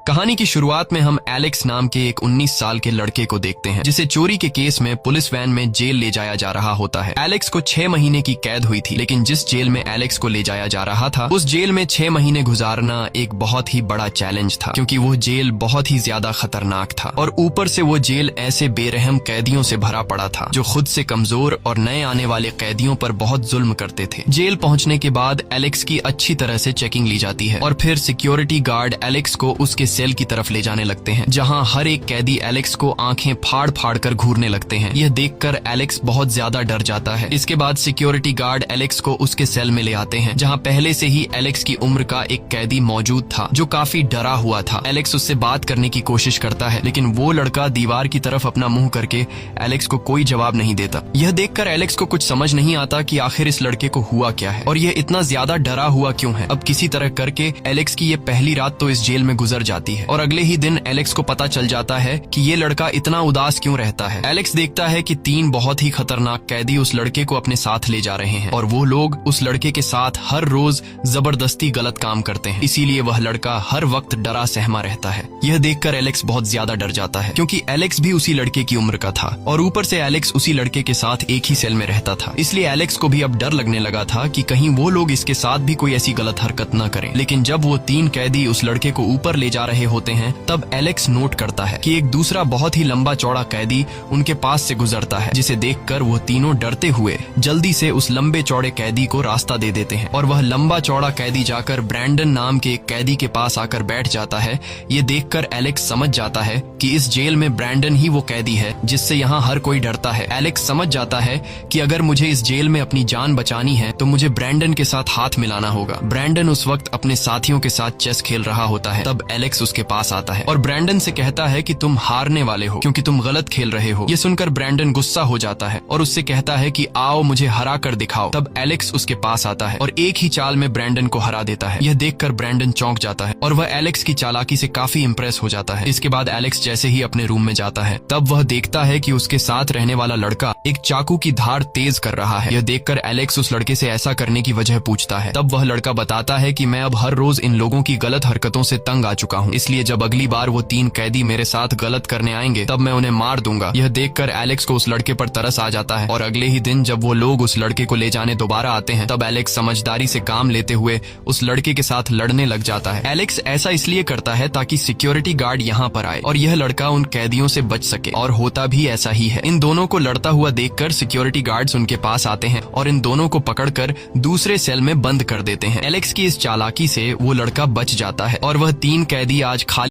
कहानी की शुरुआत में हम एलेक्स नाम के एक 19 साल के लड़के को देखते हैं जिसे चोरी के केस में पुलिस वैन में जेल ले जाया जा रहा होता है। एलेक्स को 6 महीने की कैद हुई थी, लेकिन जिस जेल में एलेक्स को ले जाया जा रहा था उस जेल में 6 महीने गुजारना एक बहुत ही बड़ा चैलेंज था, क्योंकि वो जेल बहुत ही ज्यादा खतरनाक था और ऊपर से वो जेल ऐसे बेरहम कैदियों से भरा पड़ा था जो खुद से कमजोर और नए आने वाले कैदियों पर बहुत जुल्म करते थे। जेल पहुंचने के बाद एलेक्स की अच्छी तरह से चेकिंग ली जाती है और फिर सिक्योरिटी गार्ड एलेक्स को उसके सेल की तरफ ले जाने लगते हैं, जहां हर एक कैदी एलेक्स को आंखें फाड़ फाड़ कर घूरने लगते हैं। यह देखकर एलेक्स बहुत ज्यादा डर जाता है। इसके बाद सिक्योरिटी गार्ड एलेक्स को उसके सेल में ले आते हैं, जहां पहले से ही एलेक्स की उम्र का एक कैदी मौजूद था जो काफी डरा हुआ था। एलेक्स उससे बात करने की कोशिश करता है, लेकिन वो लड़का दीवार की तरफ अपना मुंह करके एलेक्स को कोई जवाब नहीं देता। यह देखकर एलेक्स को कुछ समझ नहीं आता कि आखिर इस लड़के को हुआ क्या है और यह इतना ज्यादा डरा हुआ क्यों है। अब किसी तरह करके एलेक्स की ये पहली रात तो इस जेल में गुजर जाती है और अगले ही दिन एलेक्स को पता चल जाता है कि ये लड़का इतना उदास क्यों रहता है। एलेक्स देखता है कि 3 बहुत ही खतरनाक कैदी उस लड़के को अपने साथ ले जा रहे हैं और वो लोग उस लड़के के साथ हर रोज जबरदस्ती गलत काम करते हैं, इसीलिए वह लड़का हर वक्त डरा सहमा रहता है। यह देखकर एलेक्स बहुत ज्यादा डर जाता है, क्योंकि एलेक्स भी उसी लड़के की उम्र का था और ऊपर से एलेक्स उसी लड़के के साथ एक ही सेल में रहता था। इसलिए एलेक्स को भी अब डर लगने लगा था कि कहीं वो लोग इसके साथ भी कोई ऐसी गलत हरकत न करें। लेकिन जब वो 3 कैदी उस लड़के को ऊपर ले जा रहे होते हैं तब एलेक्स नोट करता है कि एक दूसरा बहुत ही लंबा चौड़ा कैदी उनके पास से गुजरता है, जिसे देखकर वो तीनों डरते हुए जल्दी से उस लंबे चौड़े कैदी को रास्ता दे देते हैं और वह लंबा चौड़ा कैदी जाकर ब्रैंडन नाम के एक कैदी के पास आकर बैठ जाता है। ये देखकर एलेक्स समझ जाता है कि इस जेल में ब्रैंडन ही वो कैदी है जिससे यहाँ हर कोई डरता है। एलेक्स समझ जाता है कि अगर मुझे इस जेल में अपनी जान बचानी है तो मुझे ब्रैंडन के साथ हाथ मिलाना होगा। ब्रैंडन उस वक्त अपने साथियों के साथ चेस खेल रहा होता है। तब एलेक्स उसके पास आता है और ब्रैंडन से कहता है कि तुम हारने वाले हो क्योंकि तुम गलत खेल रहे हो। ये सुनकर ब्रैंडन गुस्सा हो जाता है और उससे कहता है कि आओ मुझे हरा कर दिखाओ। तब एलेक्स उसके पास आता है और एक ही चाल में ब्रैंडन को हरा देता है। यह देखकर ब्रैंडन चौंक जाता है और वह एलेक्स की चालाकी से काफी इंप्रेस हो जाता है। इसके बाद एलेक्स जैसे ही अपने रूम में जाता है तब वह देखता है कि उसके साथ रहने वाला लड़का एक चाकू की धार तेज कर रहा है। यह देखकर एलेक्स उस लड़के से ऐसा करने की वजह पूछता है। तब वह लड़का बताता है कि मैं अब हर रोज इन लोगों की गलत हरकतों से तंग आ चुका हूँ, इसलिए जब अगली बार वो 3 कैदी मेरे साथ गलत करने आएंगे तब मैं उन्हें मार दूंगा। यह देखकर एलेक्स को उस लड़के पर तरस आ जाता है और अगले ही दिन जब वो लोग उस लड़के को ले जाने दोबारा आते हैं तब एलेक्स समझदारी से काम लेते हुए उस लड़के के साथ लड़ने लग जाता है। एलेक्स ऐसा इसलिए करता है ताकि सिक्योरिटी गार्ड यहाँ पर आए और यह लड़का उन कैदियों से बच सके, और होता भी ऐसा ही है। इन दोनों को लड़ता हुआ देखकर सिक्योरिटी गार्ड्स उनके पास आते हैं और इन दोनों को पकड़कर दूसरे सेल में बंद कर देते हैं। एलेक्स की इस चालाकी से वो लड़का बच जाता है और वह 3 कैदी आज खाली